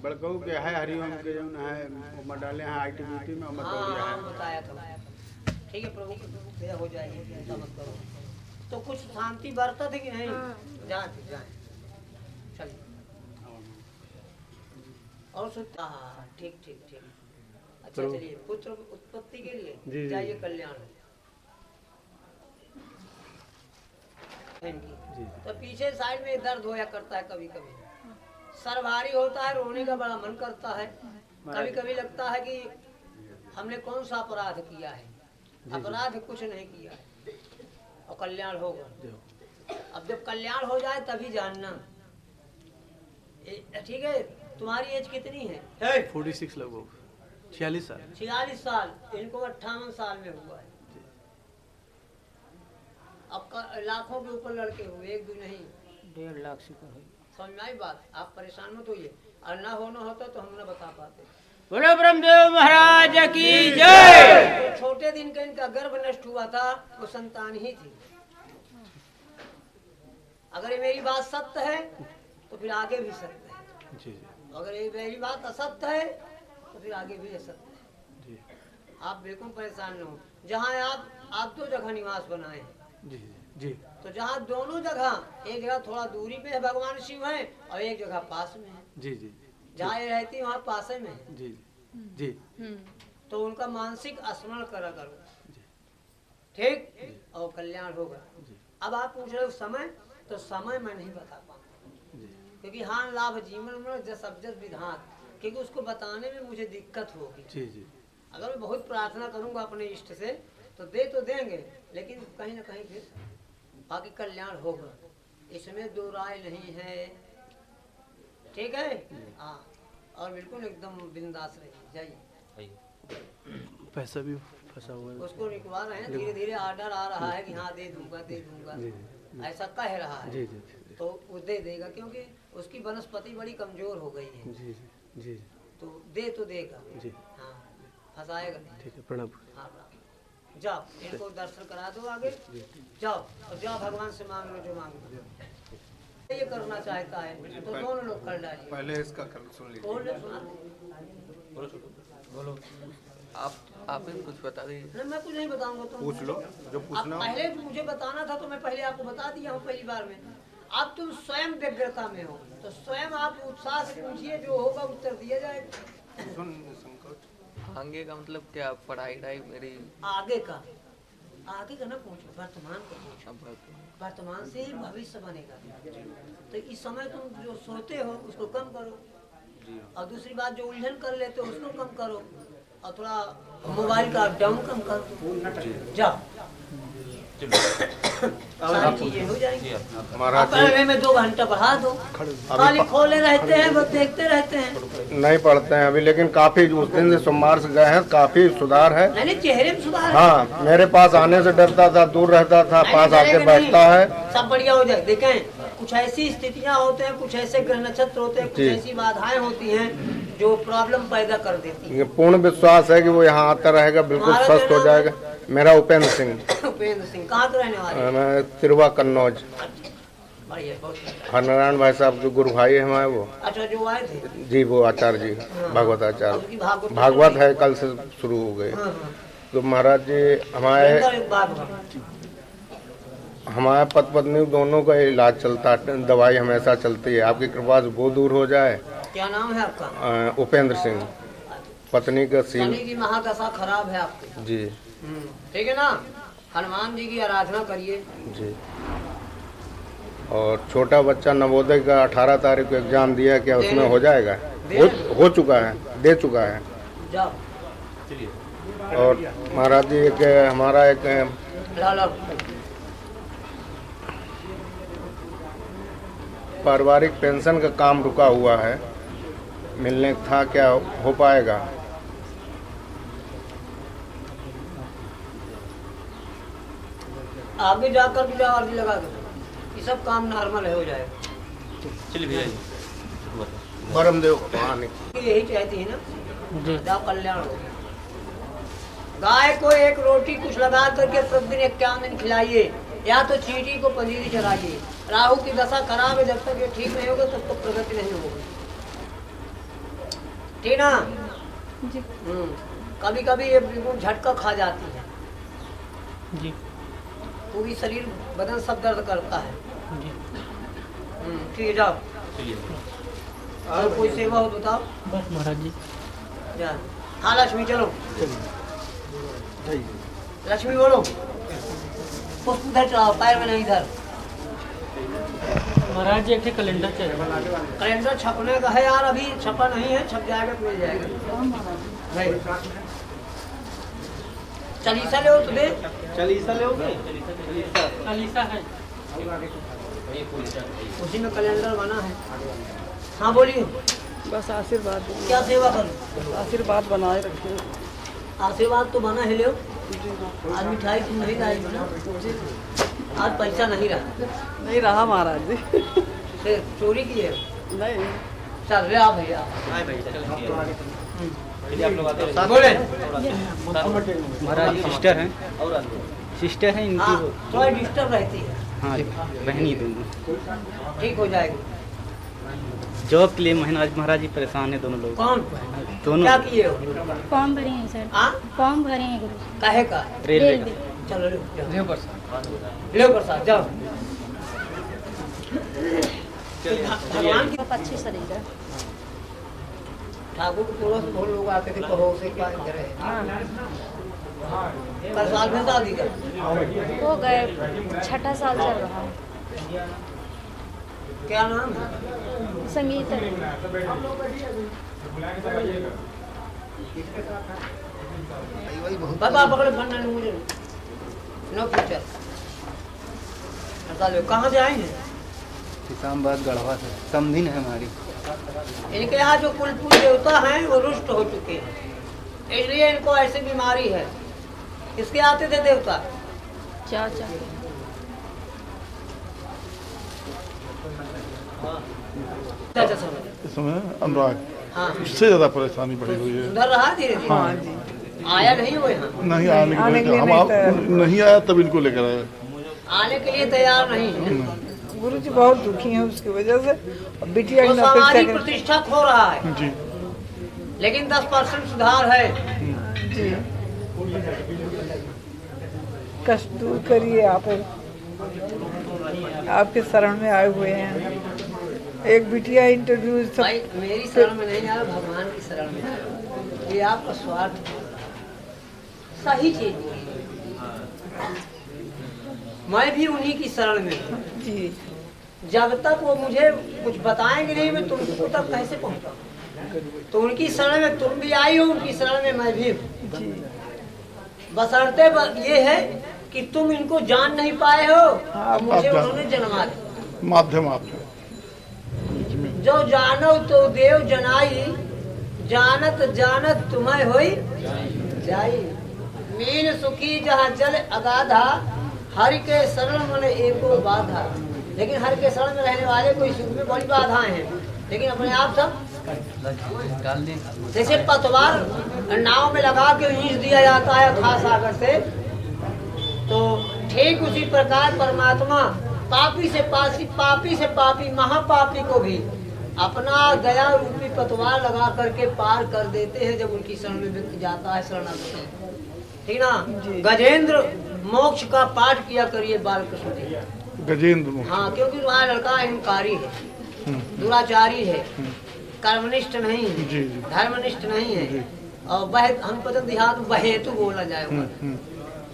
बड़कऊ के है हरिओम के जो है उमर डाले हैं ITBT में उमर दौड़िया है। बताया था। ठीक है प्रभु दया हो जाएगी, चिंता मत करो। तो कुछ शांति बरता थी कि नहीं? जाए चलिए और सुनता। ठीक ठीक ठीक। अच्छा चलिए, पुत्र उत्पत्ति के लिए जाइए कल्याण। तो पीछे साइड में दर्द होया करता है, कभी कभी सर भारी होता है, रोने का बड़ा मन करता है, कभी कभी लगता है कि हमने कौन सा अपराध किया है। अपराध कुछ नहीं किया है और कल्याण होगा। अब जब कल्याण हो जाए तभी जानना। ठीक है, तुम्हारी एज कितनी है? 46 लगभग 46 साल। 46 साल, इनको 58 साल में हुआ है। अब लाखों के ऊपर लड़के हुए, एक दो नहीं, 1.5 लाख से ऊपर। समझ में आई बात? आप परेशान मत होइए, और ना होता तो हम न बता पाते। बोलो ब्रह्मदेव महाराज की जय। तो छोटे दिन का इनका गर्भ नष्ट हुआ था, वो संतान ही थी। अगर ये मेरी बात सत्य है तो फिर आगे भी सत्य है जी। अगर ये मेरी बात असत्य है तो फिर आगे भी असत्य है जी। आप बिल्कुल परेशान न हो। जहाँ आप 2 जगह निवास बनाए हैं जी जी। तो जहाँ दोनों जगह, एक जगह थोड़ा दूरी पे है भगवान शिव है और एक जगह पास में है जी जी। जहाँ ये रहती है वहाँ पास में है जी जी। तो उनका मानसिक स्मरण करा करो, ठीक, और कल्याण होगा। अब आप पूछ रहे हो समय, तो समय मैं नहीं बता पाऊंगा क्योंकि हान लाभ जीवन में जस अब्जस विधान, क्योंकि उसको बताने में मुझे दिक्कत होगी जी जी। अगर मैं बहुत प्रार्थना करूंगा अपने इष्ट से तो देंगे, लेकिन कहीं ना कहीं फिर बाकी कल्याण होगा, इसमें 2 राय नहीं है। ठीक है हाँ, और बिल्कुल एकदम बिंदास रहिए। जाइए। पैसा भी फंसा हुआ है, उसको रिकवा रहे हैं, धीरे धीरे ऑर्डर आ रहा है कि हाँ दे दूंगा ऐसा कह रहा है जी, जी। तो वो दे देगा क्योंकि उसकी वनस्पति बड़ी कमजोर हो गई है जी जी जी। तो देगा जी। हाँ फंसाएगा नहीं। ठीक है, प्रणाम। हाँ जाओ, इनको दर्शन करा दो, आगे जाओ और जाओ भगवान से मांग लो जो मांग लो। ये करना चाहता है तो दोनों लोग कर डालिए। पहले इसका सुन लीजिए। बोलो आप कुछ बता दीजिए। नहीं मैं कुछ नहीं बताऊंगा, तुम पूछ लो जो पूछना। पहले मुझे बताना था तो मैं पहले आपको बता दिया हूँ पहली बार में। अब तुम स्वयं व्यग्रता में हो तो स्वयं आप उत्साह से पूछिए, जो होगा उत्तर दिया जाएगा। सुन संकोच। आगे का मतलब क्या? पढ़ाई मेरी आगे का ना पूछो, वर्तमान को पूछो। वर्तमान से ही भविष्य बनेगा। तो इस समय तुम जो सोते हो उसको कम करो, और दूसरी बात जो उलझन कर लेते हो उसको कम करो, और थोड़ा मोबाइल का डाउन कम करो। जाओ सारी चीजें हो जाएंगी। पढ़ने में 2 घंटा बढ़ा दो, खाली खोले रहते हैं बस देखते रहते हैं, नहीं पढ़ते हैं अभी, लेकिन काफी उस दिन से सोमवार से गए हैं, काफी सुधार है। नहीं चेहरे में सुधार है। हाँ मेरे पास आने से डरता था, दूर रहता था, पास आके बैठता है, सब बढ़िया हो जाए। देखें कुछ ऐसी स्थितियां होते हैं, कुछ ऐसे ग्रह नक्षत्र होते हैं, कुछ ऐसी बाधाएं होती हैं जो प्रॉब्लम पैदा कर देती है। पूर्ण विश्वास है कि वो यहाँ आता रहेगा, बिल्कुल स्वस्थ हो जाएगा। मेरा उपेंद्र सिंह। उपेंद्र सिंह कहाँ के रहने वाले? मैं तिरवा कन्नौज। हरनारायण भाई साहब के गुरु भाई है हमारे वो। अच्छा जो आए थे जी, वो आचार्य जी, भागवत आचार्य। भागवत है कल से शुरू हो गए। तो महाराज जी हमारे पति पत्नी दोनों का इलाज चलता है, दवाई हमेशा चलती है। आपकी कृपा से वो दूर हो जाए। क्या नाम है आपका? उपेंद्र सिंह। पत्नी का शनि की महादशा खराब है आपकी जी। ठीक है ना, हनुमान जी की आराधना करिए जी। और छोटा बच्चा नवोदय का 18 तारीख को एग्जाम दिया, क्या उसमें हो जाएगा? हो चुका है, दे चुका है। जाओ। और महाराज जी हमारा एक पारिवारिक पेंशन का काम रुका हुआ है, मिलने था, क्या हो पाएगा? आगे जाकर भी जाओ, अर्जी लगा दो, ये सब काम नॉर्मल है, हो जाएगा। चलिए भैया ब्रह्मदेव यही चाहती है ना, जाओ कल्याण हो। गाय को 1 रोटी कुछ लगा करके प्रतिदिन 51 दिन खिलाइए, या तो चींटी को पनीरी चलाइए। राहु की दशा खराब है, जब तक ये ठीक नहीं होगा तब तक प्रगति नहीं होगी। ठीक ना? जी। कभी कभी ये बिल्कुल झटका खा जाती है, जी पूरी शरीर बदन सब दर्द करता है। जी ठीक है, जाओ। और कोई सेवा हो तो बताओ। बस महाराज जी। जा। हाँ लक्ष्मी चलो, लक्ष्मी बोलो। पुष्प उधर चलाओ, पैर में नहीं इधर। महाराज जी एक कैलेंडर चाहिए। कैलेंडर छपने का है यार, अभी छपा नहीं है, छप जाएगा तो मिल जाएगा। भाई चालीसा ले तो दे। चालीसा लोगे? चालीसा है। उसी में कैलेंडर बना है। हाँ बोलिए। बस आशीर्वाद क्या सेवा करूँ? आशीर्वाद बनाए रखिए। आशीर्वाद तो बना है, लो। आज मिठाई तुम नहीं लाएगी ना? आज पैसा नहीं रहा। नहीं रहा महाराज जी। फिर चोरी की है? नहीं। चल रे आप भैया। बोले महाराज जी सिस्टर हैं, सिस्टर हैं हाँ, इनकी। थोड़ा डिस्टर्ब रहती है। हाँ बहनी दोनों। ठीक हो जाएगी। जॉब के लिए महाराज जी परेशान है दोनों लोग। कौन? दोनों। क्या किए हो? फॉर्म भरे हैं सर। हाँ? फॉर्म भरे हैं गुरु। काहे का? रेलवे का। चलो लो प्रसाद जाओ। भगवान की अच्छी शरीर है। ठाकुर के पूर्व से बहुत लोग आते थे, पड़ोसी का इधर है। कल साल में शादी कर हो गए, छठा साल चल रहा है। क्या नाम है? संगीत। बाबा पकड़े फंडा नहीं मुझे नो फ्यूचर। कहाँ से आए हैं? इस्लामाबाद गढ़वा से समधिन है हमारी। इनके यहाँ जो कुलपुर देवता हैं वो रुष्ट हो चुके हैं, इसलिए इनको ऐसी बीमारी है। किसके आते थे देवता? चाचा। चाचा समझ। इस समय अनुराग हाँ, उससे ज्यादा परेशानी बढ़ी हुई है। सुधर रहा धीरे धीरे। हाँ जी। आया नहीं वो यहाँ? नहीं आने आने के के लिए लिए हम नहीं आप तैयार। नहीं आया तब इनको लेकर आए। आने के लिए तैयार नहीं है। गुरु जी बहुत दुखी हैं उसकी वजह से। और बिटिया वो की सामाजिक अपेक्षा प्रतिष्ठा खो रहा है, जी लेकिन 10% सुधार है। जी कष्ट दूर करिए आप, आपके शरण में आए हुए हैं। एक बिटिया इंटरव्यू सब। भाई मेरी शरण में नहीं आया, भगवान की शरण में आया। ये आपका स्वार्थ है। सही चीज, मैं भी उन्हीं की शरण में हूँ। जी जब तक वो मुझे कुछ बताएंगे नहीं, मैं तुमको तक कैसे पहुँचा? तो उनकी शरण में तुम भी आई हो, उनकी शरण में मैं भी हूँ। जी बशर्ते ये है कि तुम इनको जान नहीं पाए हो, हाँ, तो मुझे आप जान- उन्होंने जन्मा दिया। माध्यम आप हैं। जो जानो तो देव जनाई, जानत जानत तुम्हें होई जाई। मीन सुखी जहाँ जल अगाधा, हरि के शरण मन एको बाधा। लेकिन हरि के शरण में रहने वाले कोई सुख में बड़ी बाधाएं हैं, लेकिन अपने आप सब जैसे पतवार नाव में लगा के खींच दिया जाता है अथाह सागर से, तो ठीक उसी प्रकार परमात्मा पापी से पापी महापापी को भी अपना दया रूपी पतवार लगा करके पार कर देते हैं जब उनकी शरण में व्यक्ति जाता है, शरणागत है। ठीक ना? गजेंद्र मोक्ष का पाठ किया करिए बालकृष्ण जी। गजेंद्र मुखी। हाँ, क्योंकि वहाँ लड़का अहंकारी है, दुराचारी है, कर्मनिष्ठ नहीं है, जी, जी। धर्मनिष्ठ नहीं है, और हम पतन देहात बहेतु बोला जाए।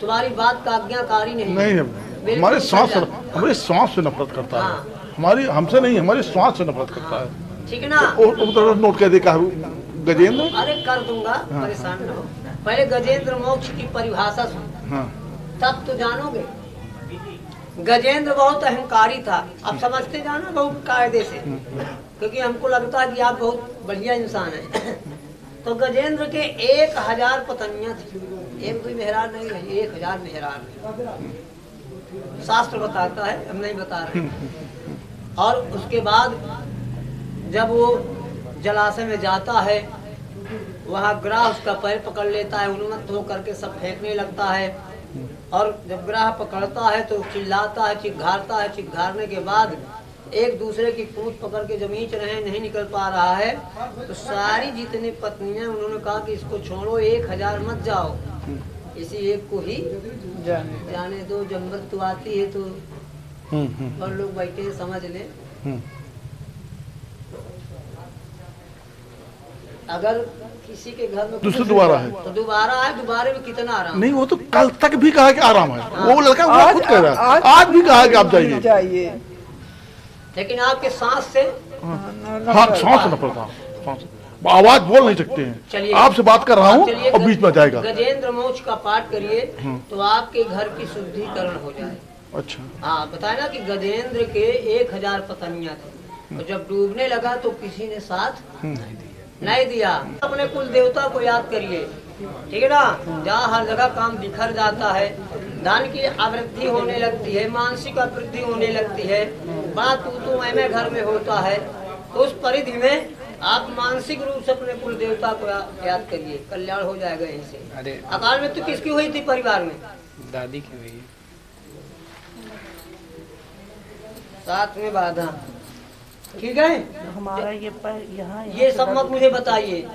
तुम्हारी बात का आज्ञाकारी नहीं नहीं है, बिल्कुल हमारे श्वास सच्चा। हमारे श्वास से नफरत करता हाँ। है। हमारी हमसे नहीं, हमारे श्वास से नफरत करता है। ठीक है ना? वो नोट कर देखा गजेंद्र। अरे कर दूंगा, परेशान न हो। पहले गजेंद्र मोक्ष की परिभाषा सुन, हाँ तब तो जानोगे। गजेंद्र बहुत अहंकारी था, अब समझते जाना बहुत कायदे से, क्योंकि हमको लगता है कि आप बहुत बढ़िया इंसान हैं। तो गजेंद्र के 1000 पत्नियां थी, एक दो मेहरान नहीं रही, 1000 मेहरान शास्त्र बताता है, हम नहीं बता रहे। और उसके बाद जब वो जलाशय में जाता है, वहाँ ग्राह उसका पैर पकड़ लेता है, उन्मत्त होकर के सब फेंकने लगता है। और जब ग्राह पकड़ता है तो चिल्लाता है, चिघारता है। चिघारने के बाद एक दूसरे की पूंछ पकड़ के जमीन रहे, नहीं निकल पा रहा है, तो सारी जितनी पत्नियां उन्होंने कहा कि इसको छोड़ो, 1000 मत जाओ, इसी एक को ही जाने दो। जब मृत्यु आती है तो और लोग बैठे हैं, समझ ले। अगर किसी के घर में दूसरा दोबारा है तो दोबारा है, दोबारे में कितना आराम। नहीं, वो तो कल तक भी कहा कि आराम है, वो लड़का वो खुद कह रहा है, आज भी कहा कि आप जाइए। लेकिन आपके सांस से हाँ, सांस न पड़ता, सांस आवाज बोल नहीं सकते हैं। चलिए, आपसे बात कर रहा हूँ चलिए, और बीच में जाएगा। गजेंद्र मोक्ष का पाठ करिए तो आपके घर की शुद्धिकरण हो जाए। अच्छा, हाँ, बताया ना कि गजेंद्र के 1000 पत्नियां थी, और जब डूबने लगा तो किसी ने साथ नहीं दिया। अपने कुल देवता को याद करिए, ठीक है ना। जहाँ हर जगह काम बिखर जाता है, धन की आवृद्धि होने लगती है, मानसिक आवृद्धि होने लगती है, बड़ा तू मैं घर में होता है, तो उस परिधि में आप मानसिक रूप से अपने कुल देवता को याद करिए, कल्याण हो जाएगा यहीं से। अरे अकाल मृत्यु किसकी हुई थी परिवार में? दादी की हुई। साथ में बाधा, ठीक है। हमारा ये यहाँ ये सब मत मुझे बताइए,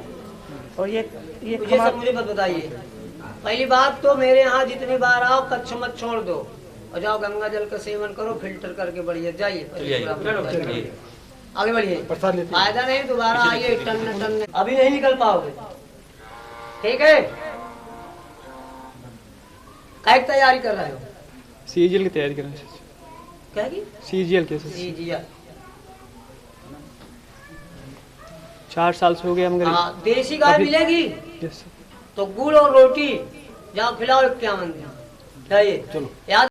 और ये सब मुझे मत बताइए। पहली बात तो मेरे यहाँ जितनी बार आओ कच्छ मत छोड़ दो, और जाओ गंगा जल का सेवन करो, फिल्टर करके बढ़िए जाइए, आगे बढ़िए। फायदा नहीं, दोबारा आइए टन अभी नहीं निकल पाओगे, ठीक है। क्या तैयारी कर रहे हो? सीजीएल की तैयारी कर रहे हैं। क्या की? सीजीएल के सीजीएल 4 साल से हो गया मगर। हाँ, देसी गाय मिलेगी तो गुड़ और रोटी जाओ खिलाओ 51 दिन, चलो याद